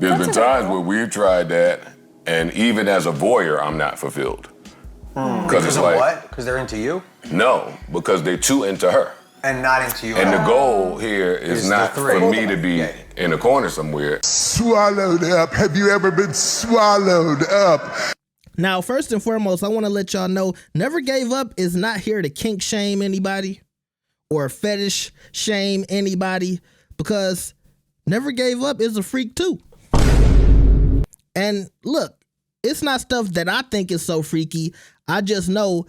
There's been times where we've tried that, and even as a voyeur, I'm not fulfilled. Because it's of like, what? Because they're into you? No, because they're too into her. And not into you. And the goal here is not for me to be in a corner somewhere. Swallowed up. Have you ever been swallowed up? Now, first and foremost, I want to let y'all know, Never Gave Up is not here to kink shame anybody or fetish shame anybody, because Never Gave Up is a freak too. And look, it's not stuff that I think is so freaky. I just know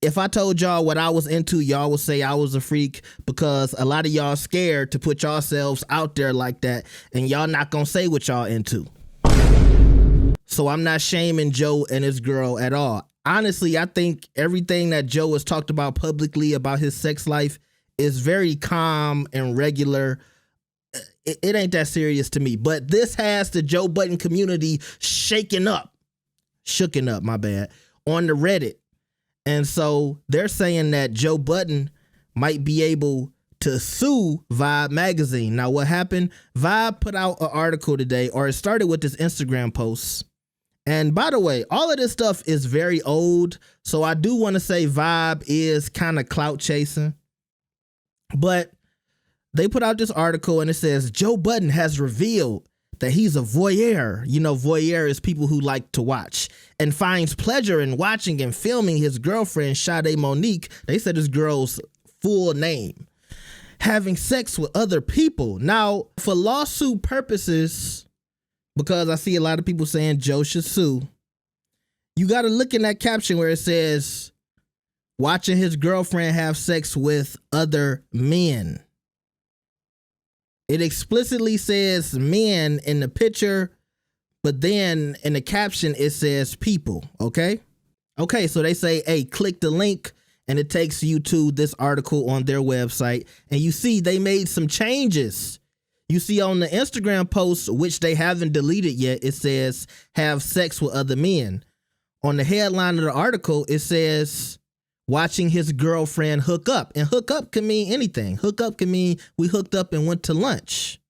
if I told y'all what I was into, y'all would say I was a freak, because a lot of y'all scared to put yourselves out there like that, and y'all not gonna say what y'all into. So I'm not shaming Joe and his girl at all. Honestly, I think everything that Joe has talked about publicly about his sex life is very calm and regular. It ain't that serious to me. But this has the Joe Budden community shooken up, my bad, on the Reddit. And so they're saying that Joe Budden might be able to sue Vibe magazine. Now, what happened? Vibe put out an article today, or it started with this Instagram post. And by the way, all of this stuff is very old, so I do want to say Vibe is kind of clout chasing. But they put out this article and it says, Joe Budden has revealed that he's a voyeur. You know, voyeur is people who like to watch, and finds pleasure in watching and filming his girlfriend, Sade Monique. They said his girl's full name, having sex with other people. Now, for lawsuit purposes, because I see a lot of people saying Joe should sue, you got to look in that caption where it says, watching his girlfriend have sex with other men. It explicitly says men in the picture, but then in the caption it says people, okay? Okay, so they say, hey, click the link, and it takes you to this article on their website, and you see they made some changes. You see on the Instagram post, which they haven't deleted yet, it says, have sex with other men. On the headline of the article, it says, watching his girlfriend hook up. And hook up can mean anything. Hook up can mean we hooked up and went to lunch.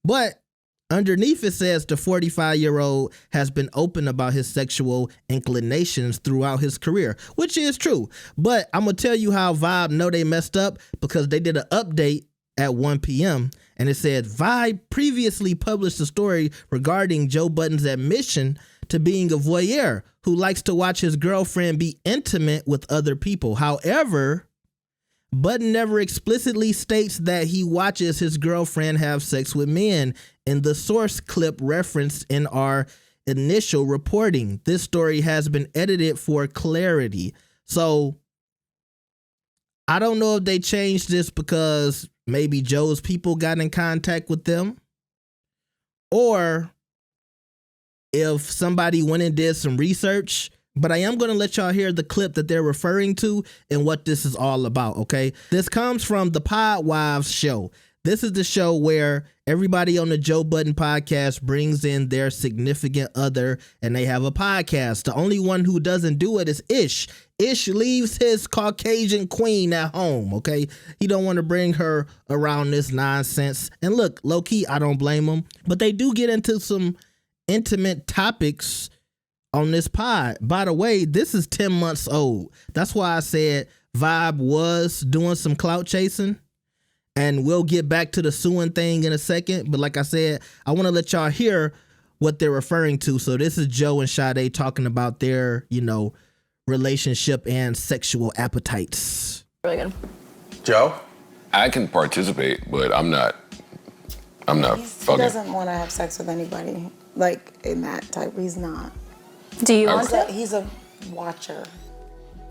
But underneath it says the 45-year-old has been open about his sexual inclinations throughout his career, which is true. But I'm going to tell you how Vibe know they messed up, because they did an update at 1 p.m. and it said Vibe previously published a story regarding Joe Budden's admission to being a voyeur who likes to watch his girlfriend be intimate with other people. However, Budden never explicitly states that he watches his girlfriend have sex with men in the source clip referenced in our initial reporting. This story has been edited for clarity. So I don't know if they changed this because maybe Joe's people got in contact with them, or if somebody went and did some research. But I am going to let y'all hear the clip that they're referring to and what this is all about, okay? This comes from the Pod Wives show. This is the show where everybody on the Joe Budden podcast brings in their significant other, and they have a podcast. The only one who doesn't do it is Ish. Ish leaves his Caucasian queen at home, okay? He don't want to bring her around this nonsense. And look, low-key, I don't blame him. But they do get into some intimate topics on this pod. By the way, this is 10 months old. That's why I said Vibe was doing some clout chasing. And we'll get back to the suing thing in a second. But like I said, I want to let y'all hear what they're referring to. So this is Joe and Sade talking about their, relationship and sexual appetites. Really good. Joe? I can participate, but I'm not fucking. He doesn't want to have sex with anybody, like in that type. He's not. Do you want to? He's a watcher.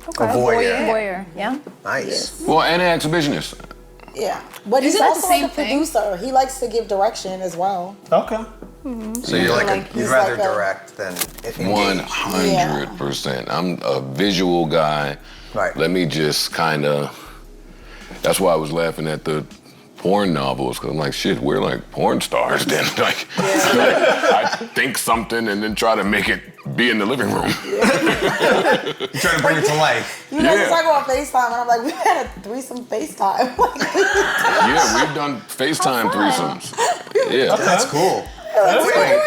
Okay. A voyeur. Voyeur, yeah. Nice. Yes. Well, and an exhibitionist. Yeah, but he's Isn't that also the same like a producer. He likes to give direction as well. Okay. Mm-hmm. So you're you'd he's rather like direct than engage. 100%. I'm a visual guy. Right. Let me just kind of. That's why I was laughing at the porn novels, because I'm like, shit, we're like porn stars then. Like, I think something and then try to make it be in the living room. You're trying to bring it to life. You know, we talk about FaceTime, and I'm like, we had a threesome FaceTime. Yeah, we've done FaceTime threesomes. Yeah. That's cool. Wait.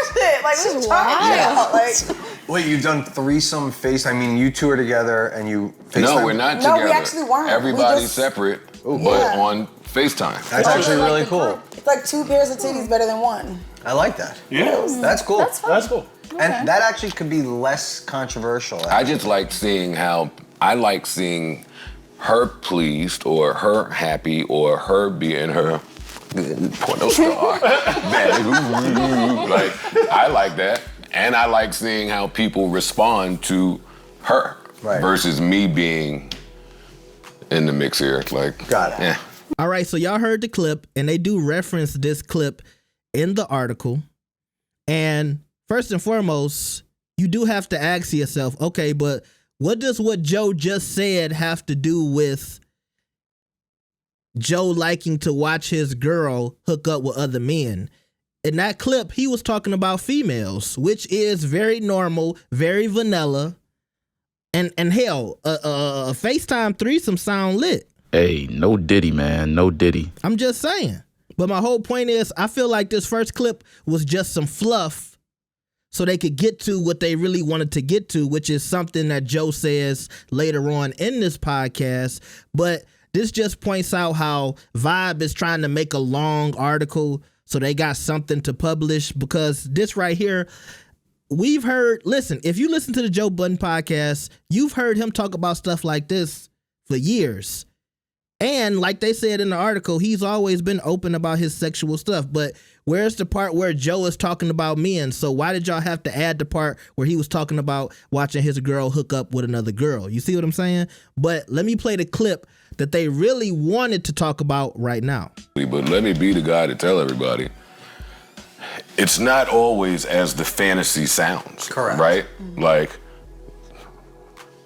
Like, we was trying to chill out. Like, Wait, you've done threesome face? I mean, you two are together and you FaceTime? No, we're not together. No, we actually weren't. Everybody's We just- separate, but Yeah. on FaceTime. That's actually really cool. it's like 2 pairs of titties better than one. I like that. Yeah. That's cool. That's cool. And that actually could be less controversial. I just like seeing her pleased or her happy or her being her porno star. Like, I like that. And I like seeing how people respond to her versus me being in the mix here. Like, Got it. Yeah. All right, so y'all heard the clip, and they do reference this clip in the article. And first and foremost, you do have to ask yourself, okay, but what does what Joe just said have to do with Joe liking to watch his girl hook up with other men? In that clip, he was talking about females, which is very normal, very vanilla. And hell, a FaceTime threesome sound lit. Hey, no Diddy, man. No Diddy. I'm just saying. But my whole point is, I feel like this first clip was just some fluff so they could get to what they really wanted to get to, which is something that Joe says later on in this podcast. But this just points out how Vibe is trying to make a long article so they got something to publish, because this right here, we've heard, listen, if you listen to the Joe Budden podcast, you've heard him talk about stuff like this for years. And like they said in the article, he's always been open about his sexual stuff. But where's the part where Joe is talking about men? So why did y'all have to add the part where he was talking about watching his girl hook up with another girl? You see what I'm saying? But let me play the clip that they really wanted to talk about right now. But let me be the guy to tell everybody, it's not always as the fantasy sounds. Correct. Right? Like,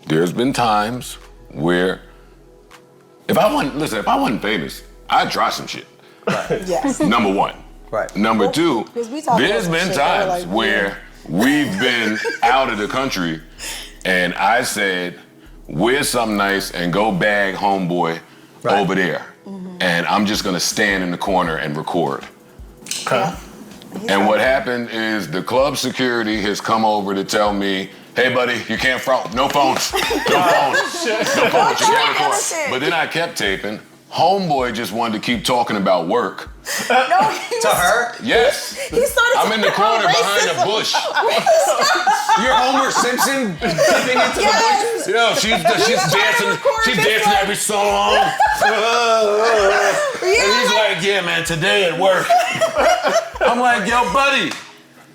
there's been times where if I wasn't famous, I'd try some shit. Yes. Number one. Right. Number two, Because we talk there's about been shit that we're times like, where we've been out of the country and I said, wear something nice and go bag homeboy over there. And I'm just gonna stand in the corner and record. Yeah. And what happened is the club security has come over to tell me, hey buddy, you can't front, no phones, no phones, no phones, you can't record. But then I kept taping. Homeboy just wanted to keep talking about work. No, To her? Yes. He started I'm in the talking corner about behind a racism. bush. You're Homer Simpson dipping into the bushes? Yo, she's dancing. She's dancing every song. And he's like, yeah, man, today at work. I'm like, yo, buddy,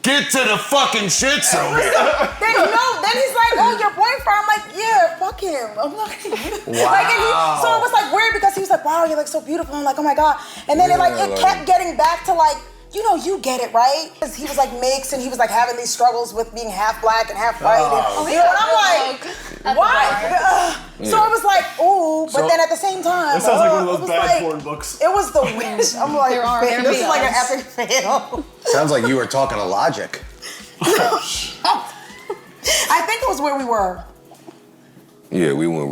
get to the fucking shit somewhere. Then he's like, oh, your boyfriend? I'm like, yeah, fuck him. I'm like, Wow. so it was like weird because he was like, wow, you're like so beautiful. I'm like, oh my God. And then it kept getting back to like, you know, you get it, right? Because he was like mixed and he was like having these struggles with being half black and half white. And I'm like, why? So it was like, ooh, but then at the same time, That sounds like one of it those was bad like, porn books. It was the wish. I'm like, There this be is like an us. epic fail. Sounds like you were talking to Logic. I think it was where we were. Yeah, we went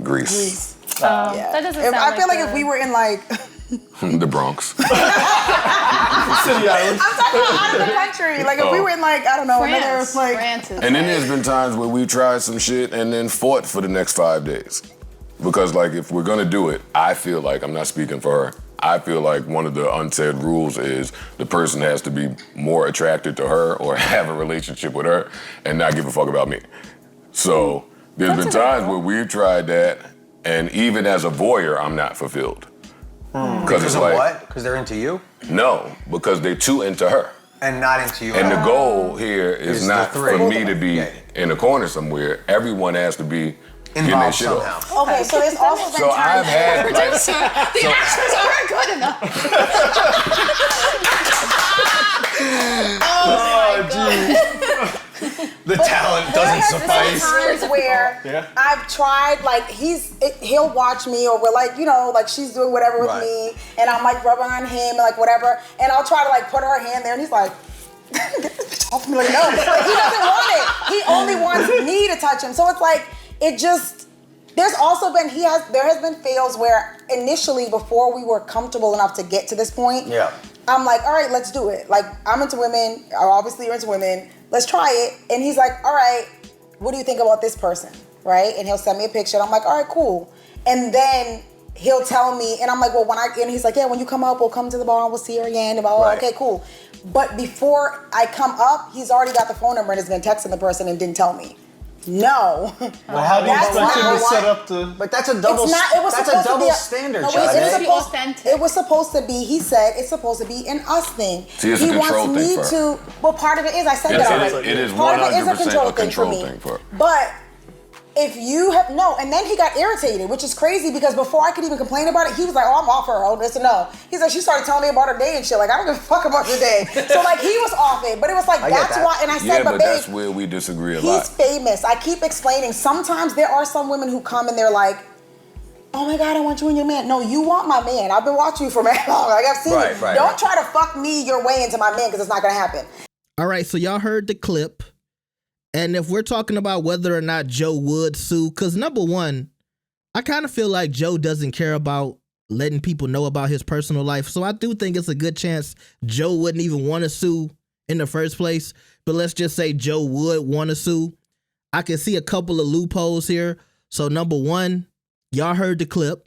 Greece. Yeah. That doesn't If- sound I feel like like if we were in like, The Bronx. City Island. I'm talking about out of the country. Like if we were in like, I don't know, another France. like. France is And then there's been times where we tried some shit and then fought for the next 5 days. Because like if we're gonna do it, I feel like, I'm not speaking for her, I feel like one of the unsaid rules is the person has to be more attracted to her or have a relationship with her and not give a fuck about me. So there's been times where we've tried that and even as a voyeur, I'm not fulfilled. Because it's Because of like, what? Because they're into you? no, because they're too into her. And not into you. And the goal here is Is not the three. for me to be Yeah. in a corner somewhere. Everyone has to be getting their Involved shit somehow. off. Okay, so there's also been So I've times. had like, the actions aren't good enough. The talent There doesn't has been suffice. times where Yeah. I've tried, like he'll watch me, or we're like, you know, like she's doing whatever with Right. me, and I'm like rubbing on him, and like whatever, and I'll try to like put her hand there, and he's like, get this bitch off me, like no, like, he doesn't want it. He only wants me to touch him. So it's like it just. There's also been there has been fails where initially before we were comfortable enough to get to this point, Yeah. I'm like, all right, let's do it. Like, I'm into women. Obviously, you're into women. Let's try it. And he's like, all right, what do you think about this person? Right? And he'll send me a picture. And I'm like, all right, cool. And then he'll tell me, and I'm like, well, and he's like, yeah, when you come up, we'll come to the bar and we'll see her again. And right. Okay, cool. But before I come up, he's already got the phone number and has been texting the person and didn't tell me. No. Well, how do you expect him to set up the... But that's a double standard, no, it was supposed to be, he said, it's supposed to be an us thing. See, it's a control thing for her. Well, part of it is, I said that already. It is 100% part of it is a control thing for me. But if you have, and then he got irritated, which is crazy because before I could even complain about it, he was like, oh, I'm off her, oh, this and no. He's like, she started telling me about her day and shit, like, I don't give a fuck about your day. So like, he was off it, but it was like, that's why, and I said, but babe, that's where we disagree a lot. He's famous. I keep explaining, sometimes there are some women who come and they're like, oh my God, I want you and your man. No, you want my man. I've been watching you for mad long. Like, I've seen it. Don't try to fuck me your way into my man because it's not gonna happen. All right, so y'all heard the clip. And if we're talking about whether or not Joe would sue, because number one, I kind of feel like Joe doesn't care about letting people know about his personal life. So I do think it's a good chance Joe wouldn't even want to sue in the first place. But let's just say Joe would want to sue. I can see a couple of loopholes here. So number one, y'all heard the clip.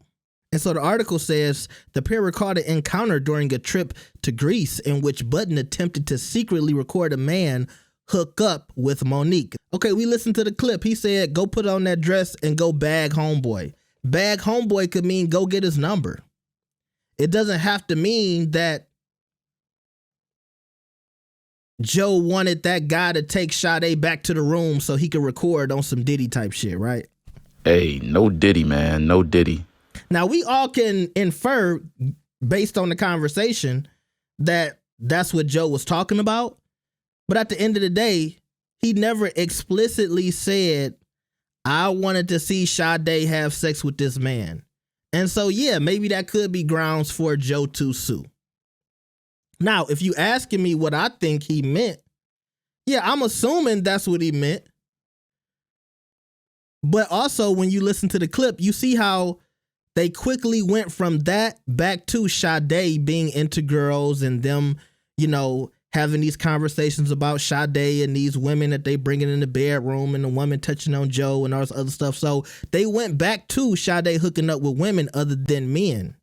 And so the article says the pair recorded an encounter during a trip to Greece in which Budden attempted to secretly record a man hook up with Monique. Okay, we listened to the clip. He said, go put on that dress and go bag homeboy. Bag homeboy could mean go get his number. It doesn't have to mean that Joe wanted that guy to take Sade back to the room so he could record on some Diddy type shit, right? Hey, no Diddy, man. No Diddy. Now, we all can infer, based on the conversation, that that's what Joe was talking about. But at the end of the day, he never explicitly said, I wanted to see Sade have sex with this man. And so, yeah, maybe that could be grounds for Joe to sue. Now, if you asking me what I think he meant, yeah, I'm assuming that's what he meant. But also, when you listen to the clip, you see how they quickly went from that back to Sade being into girls and them, having these conversations about Sade and these women that they bringing in the bedroom and the woman touching on Joe and all this other stuff. So they went back to Sade hooking up with women other than men,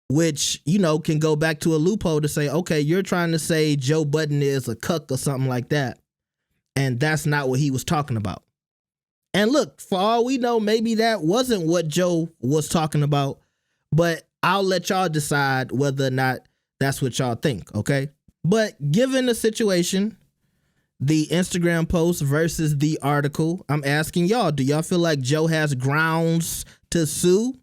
which, can go back to a loophole to say, okay, you're trying to say Joe Budden is a cuck or something like that. And that's not what he was talking about. And look, for all we know, maybe that wasn't what Joe was talking about, but I'll let y'all decide whether or not that's what y'all think, okay? But given the situation, the Instagram post versus the article, I'm asking y'all, do y'all feel like Joe has grounds to sue?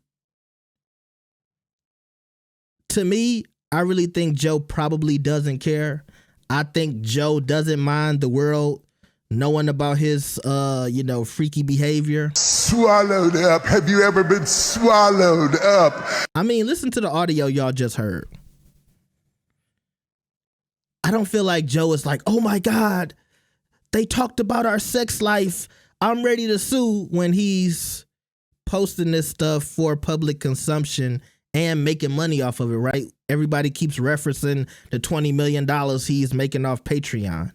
To me, I really think Joe probably doesn't care. I think Joe doesn't mind the world knowing about his, freaky behavior. Swallowed up. Have you ever been swallowed up? I mean, listen to the audio y'all just heard. I don't feel like Joe is like, oh my God, they talked about our sex life. I'm ready to sue, when he's posting this stuff for public consumption and making money off of it, right? Everybody keeps referencing the $20 million he's making off Patreon.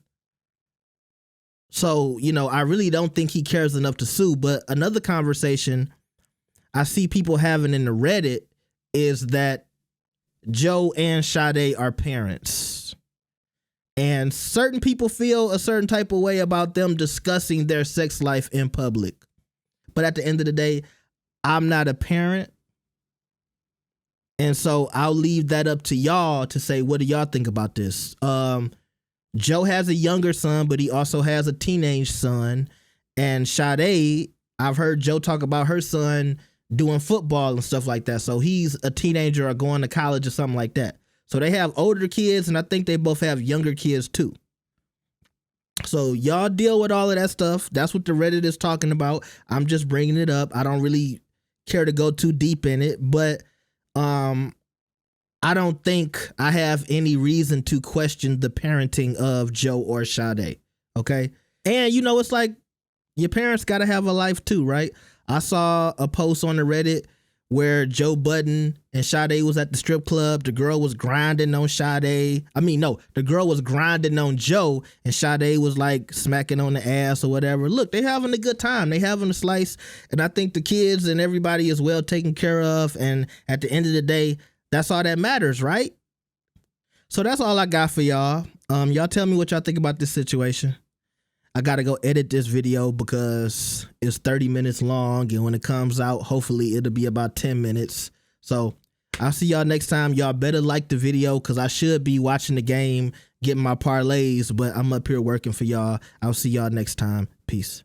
So, I really don't think he cares enough to sue. But another conversation I see people having in the Reddit is that Joe and Sade are parents. And certain people feel a certain type of way about them discussing their sex life in public. But at the end of the day, I'm not a parent. And so I'll leave that up to y'all to say, what do y'all think about this? Joe has a younger son, but he also has a teenage son. And Sade, I've heard Joe talk about her son doing football and stuff like that. So he's a teenager or going to college or something like that. So they have older kids, and I think they both have younger kids too. So y'all deal with all of that stuff. That's what the Reddit is talking about. I'm just bringing it up. I don't really care to go too deep in it, but I don't think I have any reason to question the parenting of Joe or Sade. Okay. And it's like your parents got to have a life too, right? I saw a post on the Reddit where Joe Budden and Sade was at the strip club. The girl was grinding on Sade. I mean, no, the girl was grinding on Joe and Sade was like smacking on the ass or whatever. Look, they having a good time. They having a slice. And I think the kids and everybody is well taken care of. And at the end of the day, that's all that matters, right? So that's all I got for y'all. Y'all tell me what y'all think about this situation. I got to go edit this video because it's 30 minutes long. And when it comes out, hopefully it'll be about 10 minutes. So I'll see y'all next time. Y'all better like the video because I should be watching the game, getting my parlays, but I'm up here working for y'all. I'll see y'all next time. Peace.